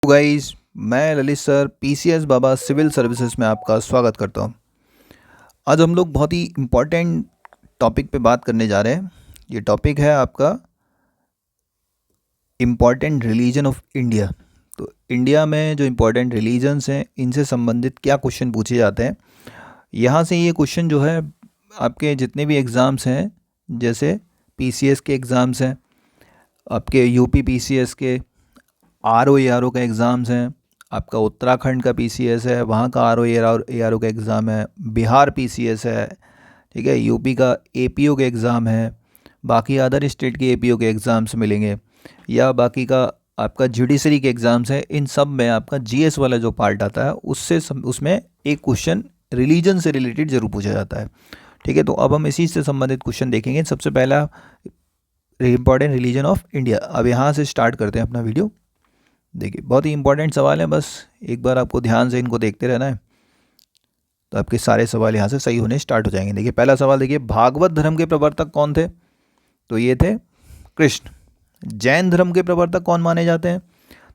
Guys, मैं Lalit sir PCS बाबा civil services में आपका स्वागत करता हूं। आज हम लोग बहुत ही इम्पोर्टेंट टॉपिक पे बात करने जा रहे हैं। ये टॉपिक है आपका इम्पोर्टेंट रिलीजन ऑफ इंडिया। तो इंडिया में जो इम्पोर्टेंट रिलीजन्स हैं इनसे संबंधित क्या क्वेश्चन पूछे जाते हैं। यहाँ से ये क्वेश्चन जो है आपके जितने भी एग्ज़ाम्स हैं, जैसे पीसीएस के एग्ज़ाम्स हैं, आपके यूपी पीसीएस के आर ओ का एग्ज़ाम्स हैं, आपका उत्तराखंड का पीसीएस है, वहाँ का आर ओ का एग्ज़ाम है, बिहार पीसीएस है, ठीक है, यूपी का एपीओ के एग्ज़ाम है, बाकी अदर स्टेट के एपीओ के एग्ज़ाम्स मिलेंगे, या बाकी का आपका जुडिशरी के एग्ज़ाम्स है। इन सब में आपका जीएस वाला जो पार्ट आता है उसमें एक क्वेश्चन रिलीजन से रिलेटेड ज़रूर पूछा जाता है। ठीक है, तो अब हम इसी से संबंधित क्वेश्चन देखेंगे। सबसे पहला इम्पॉर्टेंट रिलीजन ऑफ इंडिया। अब यहाँ से स्टार्ट करते हैं अपना वीडियो। देखिए, बहुत ही इंपॉर्टेंट सवाल है, बस एक बार आपको ध्यान से इनको देखते रहना है तो आपके सारे सवाल यहाँ से सही होने स्टार्ट हो जाएंगे। देखिए, पहला सवाल देखिए, भागवत धर्म के प्रवर्तक कौन थे? तो ये थे कृष्ण। जैन धर्म के प्रवर्तक कौन माने जाते हैं?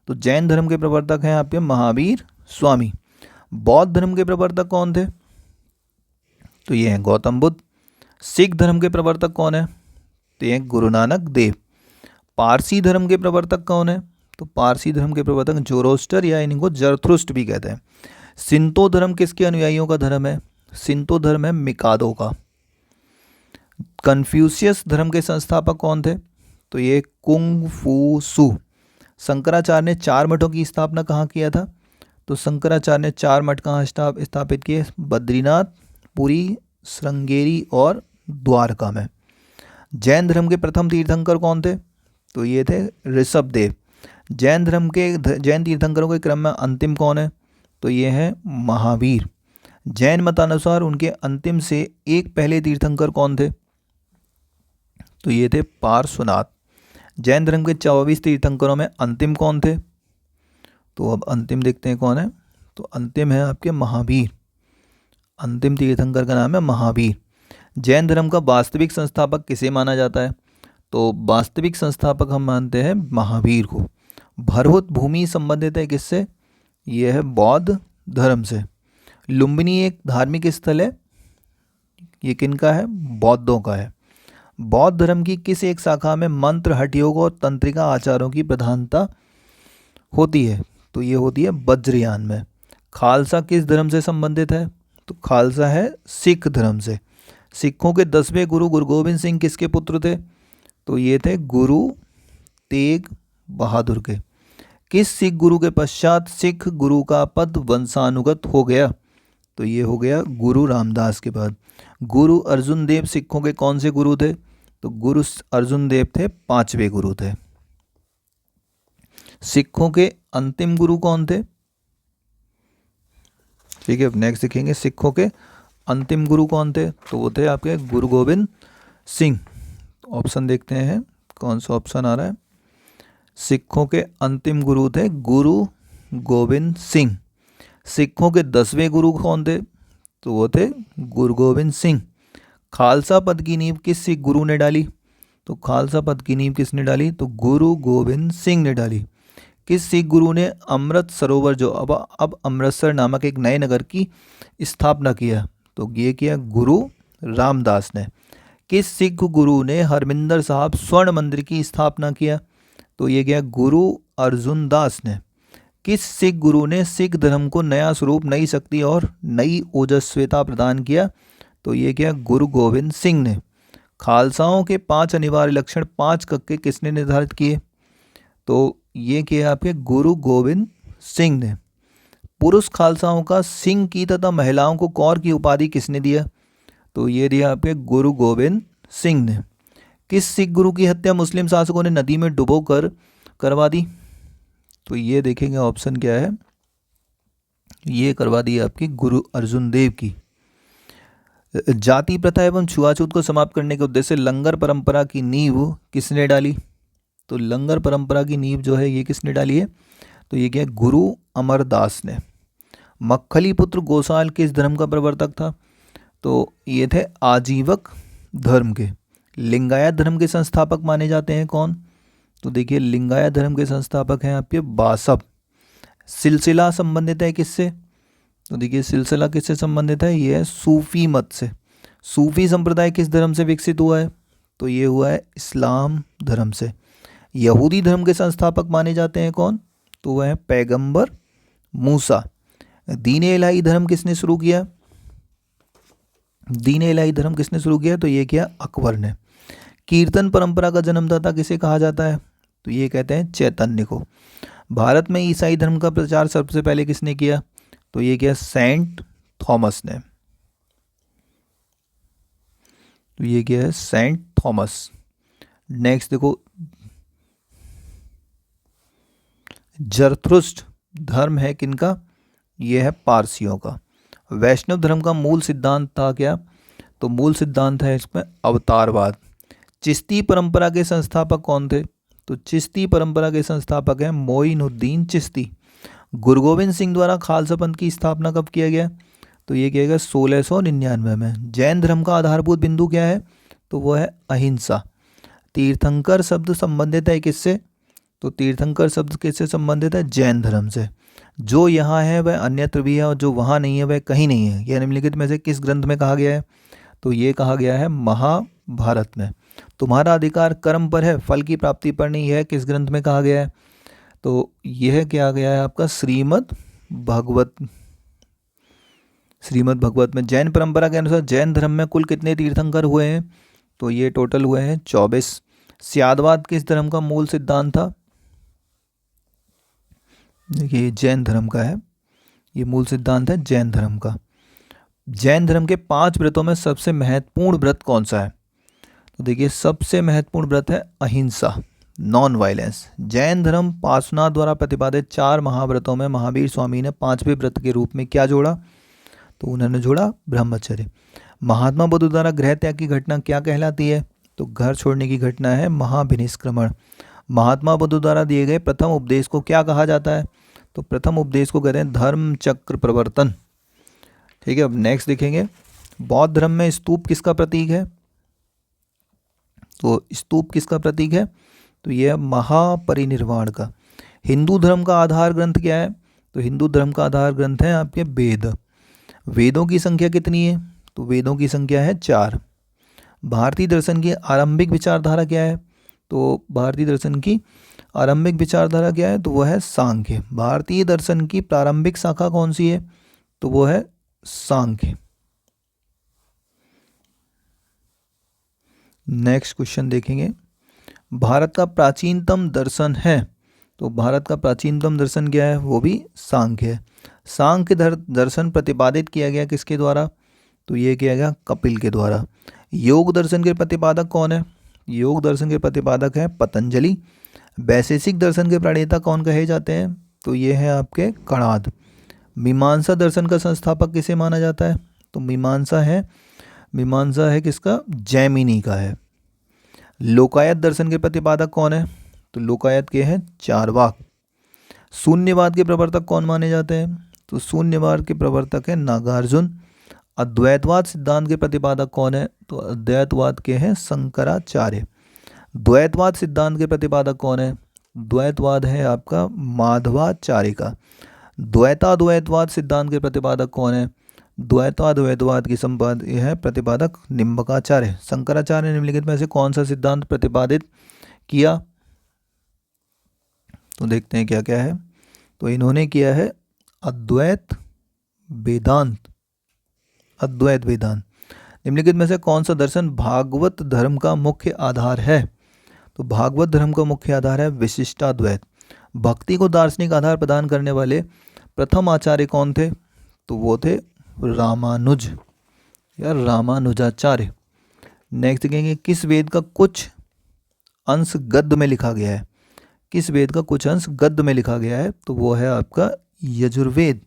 तो जैन धर्म के प्रवर्तक हैं आपके महावीर स्वामी। बौद्ध धर्म के प्रवर्तक कौन थे? तो ये हैं गौतम बुद्ध। सिख धर्म के प्रवर्तक कौन है? तो ये गुरु नानक देव। पारसी धर्म के प्रवर्तक कौन है? तो पारसी धर्म के प्रवर्तक जोरोस्टर या इनको जरथुस्ट्र भी कहते हैं। सिंतो धर्म किसके अनुयायियों का धर्म है? सिंतो धर्म है मिकादो का। कन्फ्यूशियस धर्म के संस्थापक कौन थे? तो ये कुंग फू सू। शंकराचार्य ने 4 मठों की स्थापना कहाँ किया था? तो शंकराचार्य ने 4 मठ कहाँ स्थापित किए? बद्रीनाथ, पुरी, श्रृंगेरी और द्वारका में। जैन धर्म के प्रथम तीर्थंकर कौन थे? तो ये थे ऋषभ देव। जैन तीर्थंकरों के क्रम में अंतिम कौन है? तो ये है महावीर। जैन मतानुसार उनके अंतिम से एक पहले तीर्थंकर कौन थे? तो ये थे पार्श्वनाथ। जैन धर्म के 24 तीर्थंकरों में अंतिम कौन थे? तो अब अंतिम देखते हैं कौन है। तो अंतिम है आपके महावीर। अंतिम तीर्थंकर का नाम है महावीर। जैन धर्म का वास्तविक संस्थापक किसे माना जाता है? तो वास्तविक संस्थापक हम मानते हैं महावीर को। भरहुत भूमि संबंधित है किससे? यह है बौद्ध धर्म से। लुम्बिनी एक धार्मिक स्थल है, ये किनका है? बौद्धों का है। बौद्ध धर्म की किस एक शाखा में मंत्र, हठ योग और तंत्रिका आचारों की प्रधानता होती है? तो ये होती है वज्रयान में। खालसा किस धर्म से संबंधित है? तो खालसा है सिख धर्म से। सिखों के 10वें गुरु गुरु गोविंद सिंह किसके पुत्र थे? तो ये थे गुरु तेग बहादुर के। किस सिख गुरु के पश्चात सिख गुरु का पद वंशानुगत हो गया? तो ये हो गया गुरु रामदास के बाद। गुरु अर्जुन देव सिखों के कौन से गुरु थे? तो गुरु अर्जुन देव थे 5वें गुरु थे। सिखों के अंतिम गुरु कौन थे? ठीक है, अब नेक्स्ट देखेंगे सिखों के अंतिम गुरु कौन थे। तो वो थे आपके गुरु गोविंद सिंह। ऑप्शन देखते हैं कौन सा ऑप्शन आ रहा है। सिखों के अंतिम गुरु थे गुरु गोविंद सिंह। सिखों के 10वें गुरु कौन थे? तो वो थे गुरु गोविंद सिंह। खालसा पद की नींव किस सिख गुरु ने डाली? तो खालसा पद की नींव किसने डाली? तो गुरु गोविंद सिंह ने डाली। किस सिख गुरु ने अमृत सरोवर, जो अब अमृतसर नामक एक नए नगर की स्थापना किया? तो ये किया गुरु रामदास ने। किस सिख गुरु ने हरमिंदर साहब स्वर्ण मंदिर की स्थापना किया? तो ये किया गुरु अर्जुन दास ने। किस सिख गुरु ने सिख धर्म को नया स्वरूप, नई शक्ति और नई ओजस्विता प्रदान किया? तो ये किया गुरु गोविंद सिंह ने। खालसाओं के 5 अनिवार्य लक्षण 5 कक्के किसने निर्धारित किए? तो ये किया आपके गुरु गोविंद सिंह ने। पुरुष खालसाओं का सिंह की तथा महिलाओं को कौर की उपाधि किसने दिया? तो ये दिया आपके गुरु गोविंद सिंह ने। किस सिख गुरु की हत्या मुस्लिम शासकों ने नदी में डुबो कर करवा दी? तो ये देखेंगे ऑप्शन क्या है। ये करवा दी आपकी गुरु अर्जुन देव की। जाति प्रथा एवं छुआछूत को समाप्त करने के उद्देश्य से लंगर परंपरा की नींव किसने डाली? तो लंगर परंपरा की नींव जो है ये किसने डाली है? तो ये क्या है? गुरु अमरदास ने। मक्खली पुत्र गोसाल किस धर्म का प्रवर्तक था? तो ये थे आजीवक धर्म के। लिंगायत धर्म के संस्थापक माने जाते हैं कौन? तो देखिए, लिंगायत धर्म के संस्थापक हैं आपके बासव। सिलसिला संबंधित है किससे? तो देखिए सिलसिला किससे संबंधित है? ये है सूफी मत से। सूफी संप्रदाय किस धर्म से विकसित हुआ है? तो ये हुआ है इस्लाम धर्म से। यहूदी धर्म के संस्थापक माने जाते हैं कौन? तो वह है पैगंबर मूसा। दीन इलाही धर्म किसने शुरू किया? दीन इलाही धर्म किसने शुरू किया? तो ये किया अकबर ने। कीर्तन परंपरा का जन्मदाता किसे कहा जाता है? तो ये कहते हैं चैतन्य को। भारत में ईसाई धर्म का प्रचार सबसे पहले किसने किया? तो ये किया सेंट थॉमस ने। तो ये क्या है? Saint Thomas. नेक्स्ट देखो, जरथुस्ट्र धर्म है किनका? ये है पारसियों का। वैष्णव धर्म का मूल सिद्धांत था क्या? तो मूल सिद्धांत है इसमें अवतारवाद। चिश्ती परंपरा के संस्थापक कौन थे? तो चिश्ती परंपरा के संस्थापक हैं मोइनुद्दीन चिश्ती। गुरु गोविंद सिंह द्वारा खालसा पंथ की स्थापना कब किया गया? तो ये किया गया 1699 में। जैन धर्म का आधारभूत बिंदु क्या है? तो वो है अहिंसा। तीर्थंकर शब्द संबंधित है किससे? तो तीर्थंकर शब्द किससे संबंधित है? जैन धर्म से। जो यहाँ है वह अन्यत्र भी है और जो वहाँ नहीं है वह कहीं नहीं है। यह निम्नलिखित में से किस ग्रंथ में कहा गया है? तो ये कहा गया है महाभारत में। तुम्हारा अधिकार कर्म पर है, फल की प्राप्ति पर नहीं है, किस ग्रंथ में कहा गया है? तो यह क्या गया है आपका? श्रीमद् भगवत में। जैन परंपरा के अनुसार जैन धर्म में कुल कितने तीर्थंकर हुए हैं? तो ये टोटल हुए हैं 24। स्यादवाद किस धर्म का मूल सिद्धांत था? देखिए जैन धर्म का है, ये मूल सिद्धांत है जैन धर्म का। जैन धर्म के 5 व्रतों में सबसे महत्वपूर्ण व्रत कौन सा है? तो देखिए सबसे महत्वपूर्ण व्रत है अहिंसा, नॉन वायलेंस। जैन धर्म पार्श्वनाथ द्वारा प्रतिपादित 4 महाव्रतों में महावीर स्वामी ने 5वें व्रत के रूप में क्या जोड़ा? तो उन्होंने जोड़ा ब्रह्मचर्य। महात्मा बुद्ध द्वारा गृह त्याग की घटना क्या कहलाती है? तो घर छोड़ने की घटना है महाभिनिष्क्रमण। महात्मा बुद्ध द्वारा दिए गए प्रथम उपदेश को क्या कहा जाता है? तो प्रथम उपदेश को कहते हैं धर्म चक्र प्रवर्तन। ठीक है, अब नेक्स्ट देखेंगे, बौद्ध धर्म में स्तूप किसका प्रतीक है? तो स्तूप किसका प्रतीक है? तो यह महापरिनिर्वाण का। हिंदू धर्म का आधार ग्रंथ क्या है? तो हिंदू धर्म का आधार ग्रंथ है आपके वेद। वेदों की संख्या कितनी है? तो वेदों की संख्या है 4। भारतीय दर्शन की आरंभिक विचारधारा क्या है? तो भारतीय दर्शन की आरंभिक विचारधारा क्या है? तो वह है सांख्य। भारतीय दर्शन की प्रारंभिक शाखा कौन सी है? तो वो है सांख्य। नेक्स्ट क्वेश्चन देखेंगे, भारत का प्राचीनतम दर्शन है। तो भारत का प्राचीनतम दर्शन क्या है? वो भी सांख्य है। सांख्य दर्शन प्रतिपादित किया गया किसके द्वारा? तो ये किया गया कपिल के द्वारा। योग दर्शन के प्रतिपादक कौन है? योग दर्शन के प्रतिपादक है पतंजलि। वैशेषिक दर्शन के प्रणेता कौन कहे जाते हैं? तो ये है आपके कणाद। मीमांसा दर्शन का संस्थापक किसे माना जाता है? तो मीमांसा है किसका? जैमिनी का है। लोकायत दर्शन के प्रतिपादक कौन है? तो लोकायत के हैं चारवाक। शून्यवाद के प्रवर्तक कौन माने जाते हैं? तो शून्यवाद के प्रवर्तक है नागार्जुन। अद्वैतवाद सिद्धांत के प्रतिपादक कौन है? तो अद्वैतवाद के हैं शंकराचार्य। द्वैतवाद सिद्धांत के प्रतिपादक कौन है? द्वैतवाद है आपका माधवाचार्य का। द्वैताद्वैतवाद सिद्धांत के प्रतिपादक कौन है? द्वैताद्वैतवाद की है प्रतिपादक निम्बकाचार्य। शंकराचार्य ने निम्नलिखित में से कौन सा सिद्धांत प्रतिपादित किया? तो देखते हैं क्या क्या है। तो इन्होंने किया है अद्वैत वेदांत। निम्नलिखित में से कौन सा दर्शन भागवत धर्म का मुख्य आधार है? तो भागवत धर्म का मुख्य आधार है विशिष्टाद्वैत। भक्ति को दार्शनिक आधार प्रदान करने वाले प्रथम आचार्य कौन थे? तो वो थे रामानुज या रामानुजाचार्य। नेक्स्ट देखेंगे, किस वेद का कुछ अंश गद्य में लिखा गया है? किस वेद का कुछ अंश गद्य में लिखा गया है? तो वो है आपका यजुर्वेद।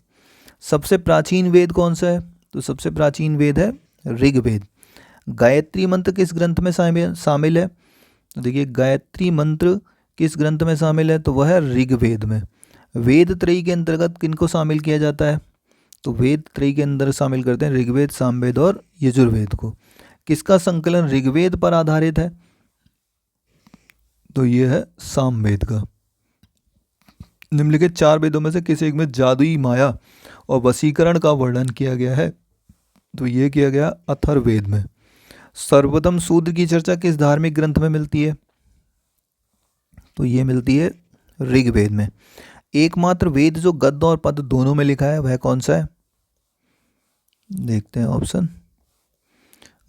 सबसे प्राचीन वेद कौन सा है? तो सबसे प्राचीन वेद है ऋग्वेद। गायत्री मंत्र किस ग्रंथ में शामिल है? तो देखिए गायत्री मंत्र किस ग्रंथ में शामिल है? तो वह है ऋग्वेद में। वेद त्रयी के अंतर्गत किनको शामिल किया जाता है? तो वेद त्रयी के अंदर शामिल करते हैं ऋग्वेद, सामवेद और यजुर्वेद को। किसका संकलन ऋग्वेद पर आधारित है? तो यह है सामवेद का। निम्नलिखित 4 वेदों में से किस एक में जादुई माया और वशीकरण का वर्णन किया गया है? तो ये किया गया अथर्ववेद में। सर्वोत्तम सूत्र की चर्चा किस धार्मिक ग्रंथ में मिलती है? तो ये मिलती है ऋग्वेद में। एकमात्र वेद जो गद्य और पद्य दोनों में लिखा है वह कौन सा है? देखते हैं ऑप्शन।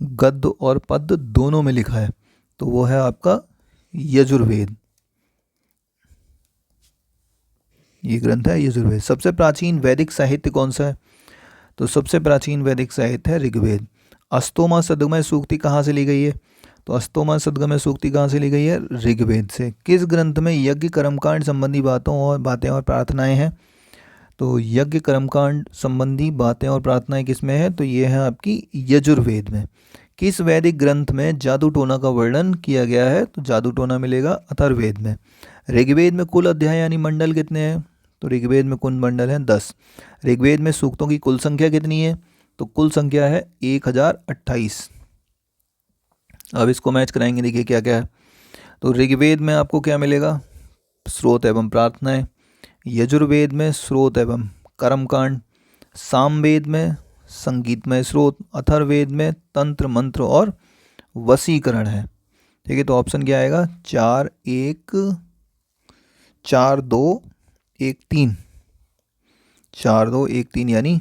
गद्य और पद्य दोनों में लिखा है तो वो है आपका यजुर्वेद। ये ग्रंथ है यजुर्वेद। सबसे प्राचीन वैदिक साहित्य कौन सा है? तो सबसे प्राचीन वैदिक साहित्य है ऋग्वेद। अस्तोमा सद्गमय सूक्ति कहाँ से ली गई है? तो अस्तोमा सद्गमय सूक्ति कहाँ से ली गई है? ऋग्वेद से। किस ग्रंथ में यज्ञ कर्मकांड संबंधी बातें और प्रार्थनाएं हैं? तो यज्ञ कर्मकांड संबंधी बातें और प्रार्थनाएं किस में है? तो ये है आपकी यजुर्वेद में। किस वैदिक ग्रंथ में जादू टोना का वर्णन किया गया है? तो जादू टोना मिलेगा अथर्ववेद में। ऋग्वेद में कुल अध्याय यानी मंडल कितने हैं? तो ऋग्वेद में कुल मंडल हैं 10। ऋग्वेद में सूक्तों की कुल संख्या कितनी है? तो कुल संख्या है 1028। अब इसको मैच कराएंगे, देखिए क्या क्या है। तो ऋग्वेद में आपको क्या मिलेगा? स्रोत एवं प्रार्थनाएं। यजुर्वेद में स्रोत एवं कर्मकांड। सामवेद में संगीतमय स्रोत। अथर्ववेद में तंत्र मंत्र और वशीकरण है। ठीक है, तो ऑप्शन क्या आएगा? 4 1 4 2 1 3। 4 2 1 3 यानी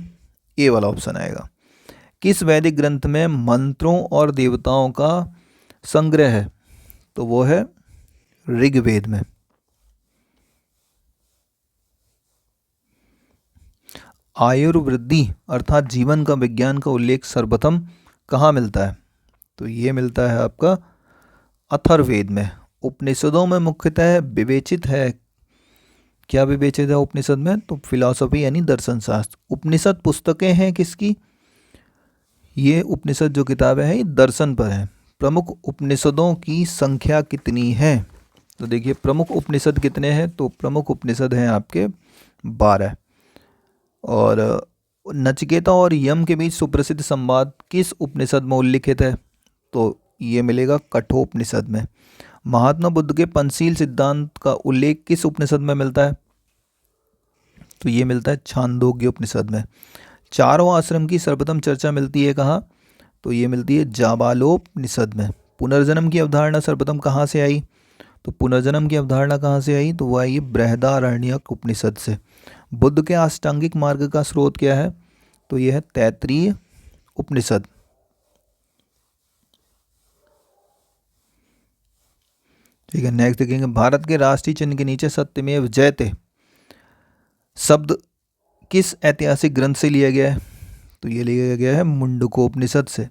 ए वाला ऑप्शन आएगा। किस वैदिक ग्रंथ में मंत्रों और देवताओं का संग्रह है? तो वो है ऋग्वेद में। आयुर्वृद्धि अर्थात जीवन का विज्ञान का उल्लेख सर्वप्रथम कहाँ मिलता है? तो ये मिलता है आपका अथर्ववेद में। उपनिषदों में मुख्यतः विवेचित है, क्या विवेचित है उपनिषद में? तो फिलॉसफी यानी दर्शन शास्त्र। उपनिषद पुस्तकें हैं किसकी? ये उपनिषद जो किताबें हैं ये दर्शन पर है। प्रमुख उपनिषदों की संख्या कितनी है? तो देखिए प्रमुख उपनिषद कितने हैं? तो प्रमुख उपनिषद हैं आपके 12। और नचिकेता और यम के बीच सुप्रसिद्ध संवाद किस उपनिषद में उल्लिखित है? तो ये मिलेगा कठोपनिषद में। महात्मा बुद्ध के पंचशील सिद्धांत का उल्लेख किस उपनिषद में मिलता है? तो ये मिलता है छांदोग्य उपनिषद में। चारों आश्रम की सर्वप्रथम चर्चा मिलती है कहाँ? तो ये मिलती है जाबालोपनिषद में। पुनर्जन्म की अवधारणा सर्वप्रथम कहाँ से आई? तो पुनर्जन्म की अवधारणा कहाँ से आई? तो वह आई बृहदारण्यक उपनिषद से। बुद्ध के अष्टांगिक मार्ग का स्रोत क्या है? तो यह है तैत्तिरीय उपनिषद। ठीक है, नेक्स्ट देखेंगे। भारत के राष्ट्रीय चिन्ह के नीचे सत्यमेव जयते शब्द किस ऐतिहासिक ग्रंथ से लिया गया है? तो ये लिया गया है मुंडकोपनिषद से।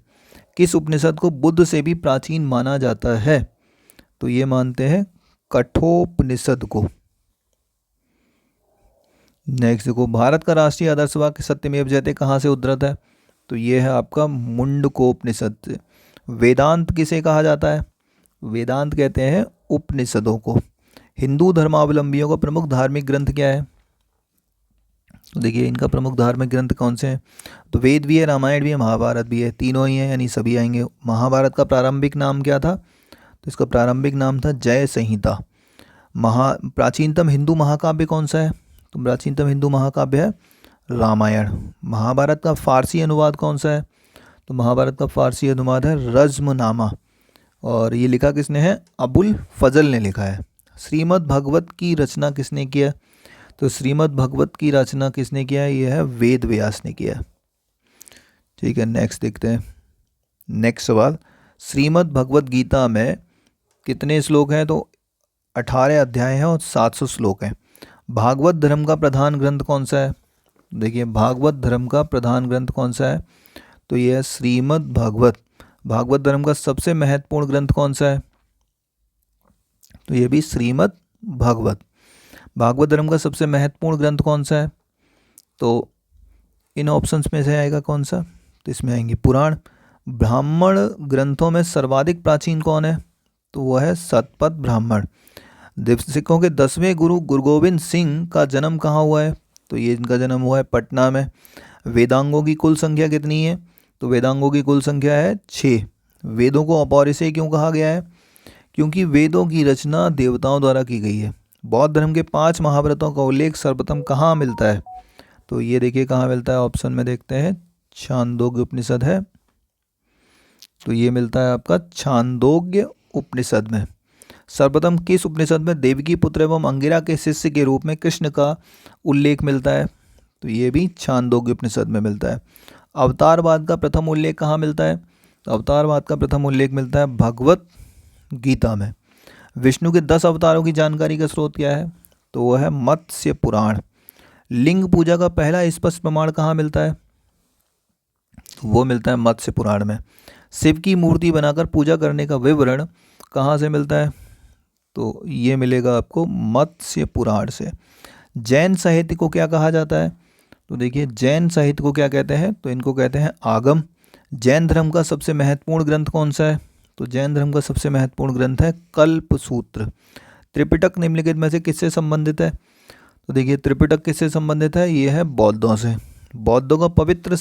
किस उपनिषद को बुद्ध से भी प्राचीन माना जाता है? तो ये मानते हैं कठोपनिषद को। नेक्स्ट देखो, भारत का राष्ट्रीय आदर्श वाक्य सत्यमेव जयते कहाँ से उद्धृत है? तो ये है आपका मुंडकोपनिषद से। वेदांत किसे कहा जाता है? वेदांत कहते हैं उपनिषदों को। हिंदू धर्मावलंबियों का प्रमुख धार्मिक ग्रंथ क्या है? तो देखिए इनका प्रमुख धार्मिक ग्रंथ कौन से हैं? तो वेद भी है, रामायण भी है, महाभारत भी है, तीनों ही हैं यानी सभी आएंगे। महाभारत का प्रारंभिक नाम क्या था? तो इसका प्रारंभिक नाम था जय संहिता। प्राचीनतम हिंदू महाकाव्य कौन सा है? तो प्राचीनतम हिंदू महाकाव्य है रामायण। महाभारत का फारसी अनुवाद कौन सा है? तो महाभारत का फारसी अनुवाद है रज्मनामा। और ये लिखा किसने है? अबुल फजल ने लिखा है। श्रीमद् भगवत की रचना किसने किया? तो श्रीमद् भगवत की रचना किसने किया है? यह है वेद व्यास ने किया। ठीक है, नेक्स्ट देखते हैं। नेक्स्ट सवाल, श्रीमद् भगवत गीता में कितने श्लोक हैं? तो 18 अध्याय हैं और 700 श्लोक हैं। भागवत धर्म का प्रधान ग्रंथ कौन सा है? देखिए भागवत धर्म का प्रधान ग्रंथ कौन सा है? तो यह है श्रीमद् भागवत। भागवत धर्म का सबसे महत्वपूर्ण ग्रंथ कौन सा है? तो यह भी श्रीमद् भागवत। भागवत धर्म का सबसे महत्वपूर्ण ग्रंथ कौन सा है? तो इन ऑप्शंस में से आएगा कौन सा? तो इसमें आएंगे पुराण। ब्राह्मण ग्रंथों में सर्वाधिक प्राचीन कौन है? तो वह है शतपथ ब्राह्मण। सिखों के 10वें गुरु गुरु गोविंद सिंह का जन्म कहाँ हुआ है? तो ये इनका जन्म हुआ है पटना में। वेदांगों की कुल संख्या कितनी है? तो वेदांगों की कुल संख्या है 6। वेदों को अपौरुषेय क्यों कहा गया है? क्योंकि वेदों की रचना देवताओं द्वारा की गई है। बौद्ध धर्म के 5 महाव्रतों का उल्लेख सर्वप्रथम कहाँ मिलता है? तो ये देखिए कहाँ मिलता है, ऑप्शन में देखते हैं, छांदोग्य उपनिषद है, तो ये मिलता है आपका छांदोग्य उपनिषद में। सर्वप्रथम किस उपनिषद में देवकी पुत्र एवं अंगिरा के शिष्य के रूप में कृष्ण का उल्लेख मिलता है? तो ये भी छांदोग्य उपनिषद में मिलता है। अवतारवाद का प्रथम उल्लेख कहाँ मिलता है? तो अवतारवाद का प्रथम उल्लेख मिलता है भगवत गीता में। विष्णु के 10 अवतारों की जानकारी का स्रोत क्या है? तो वह है मत्स्य पुराण। लिंग पूजा का पहला स्पष्ट प्रमाण कहाँ मिलता है? तो वो मिलता है मत्स्य पुराण में। शिव की मूर्ति बनाकर पूजा करने का विवरण कहाँ से मिलता है? तो ये मिलेगा आपको मत्स्य पुराण से। जैन साहित्य को क्या कहा जाता है? तो देखिए जैन साहित्य को क्या कहते हैं? तो इनको कहते हैं आगम। जैन धर्म का सबसे महत्वपूर्ण ग्रंथ कौन सा है? तो जैन धर्म का सबसे महत्वपूर्ण ग्रंथ है कल्पसूत्र। त्रिपिटक निम्नलिखित में से किससे संबंधित है? तो देखिए त्रिपिटक किससे संबंधित है? ये है बौद्धों से। बौद्धों का पवित्र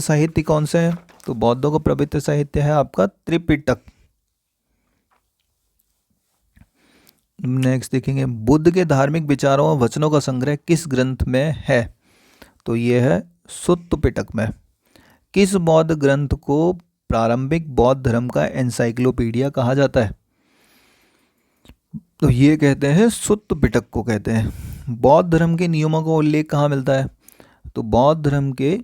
साहित्य कौन सा है? तो बौद्धों का पवित्र साहित्य है आपका त्रिपिटक। नेक्स्ट देखेंगे, बुद्ध के धार्मिक विचारों और वचनों का संग्रह किस ग्रंथ में है? तो ये है सुत्त पिटक में। किस बौद्ध ग्रंथ को प्रारंभिक बौद्ध धर्म का एनसाइक्लोपीडिया कहा जाता है? तो ये कहते हैं सुत्त पिटक को कहते हैं। बौद्ध धर्म के नियमों का उल्लेख कहाँ मिलता है? तो बौद्ध धर्म के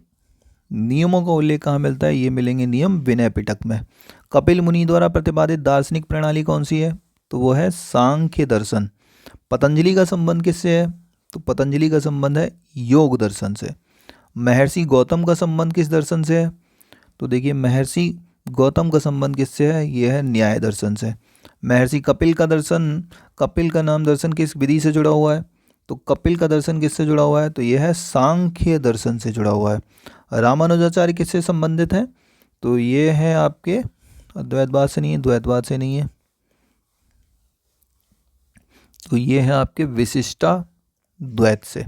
नियमों का उल्लेख कहाँ मिलता है? ये मिलेंगे नियम विनय पिटक में। कपिल मुनि द्वारा प्रतिपादित दार्शनिक प्रणाली कौन सी है? तो वो है सांख्य दर्शन। पतंजलि का संबंध किससे है? तो पतंजलि का संबंध है योग दर्शन से। महर्षि गौतम का संबंध किस दर्शन से है? तो देखिए महर्षि गौतम का संबंध किससे है? ये है न्याय दर्शन से। महर्षि कपिल का नाम दर्शन किस विधि से जुड़ा हुआ है? तो कपिल का दर्शन किससे जुड़ा हुआ है? तो यह है सांख्य दर्शन से जुड़ा हुआ है। रामानुजाचार्य किससे संबंधित है? तो ये है आपके अद्वैतवाद से नहीं है, द्वैतवाद से नहीं है, तो ये है आपके विशिष्टा द्वैत से।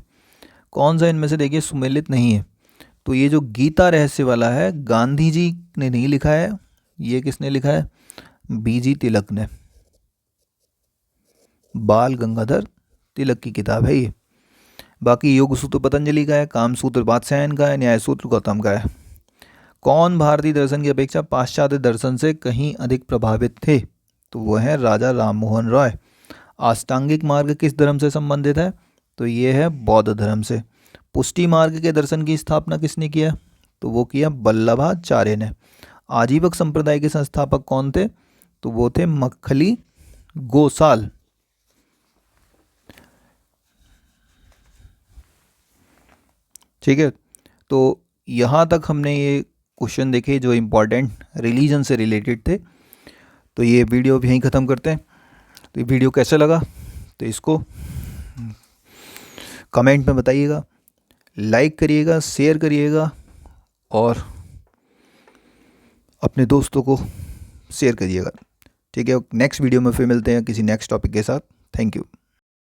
कौन सा इनमें से देखिए सुमेलित नहीं है? तो ये जो गीता रहस्य वाला है गांधी जी ने नहीं लिखा है, ये किसने लिखा है? बीजी तिलक ने। बाल गंगाधर तिलक की किताब है ये। बाकी योग सूत्र पतंजलि का है, काम सूत्र वात्स्यायन का है, न्याय सूत्र गौतम का है। कौन भारतीय दर्शन की अपेक्षा पाश्चात्य दर्शन से कहीं अधिक प्रभावित थे? तो वो है राजा राममोहन रॉय। अष्टांगिक मार्ग किस धर्म से संबंधित है? तो ये है बौद्ध धर्म से। पुष्टि मार्ग के दर्शन की स्थापना किसने किया? तो वो किया वल्लभाचार्य ने। आजीवक संप्रदाय के संस्थापक कौन थे? तो वो थे मक्खली गोसाल। ठीक है, तो यहाँ तक हमने ये क्वेश्चन देखे जो इम्पोर्टेंट रिलीजन से रिलेटेड थे। तो ये वीडियो भी यहीं ख़त्म करते हैं। तो ये वीडियो कैसा लगा तो इसको कमेंट में बताइएगा, लाइक करिएगा, शेयर करिएगा और अपने दोस्तों को शेयर करिएगा। ठीक है, नेक्स्ट वीडियो में फिर मिलते हैं किसी नेक्स्ट टॉपिक के साथ। Thank you.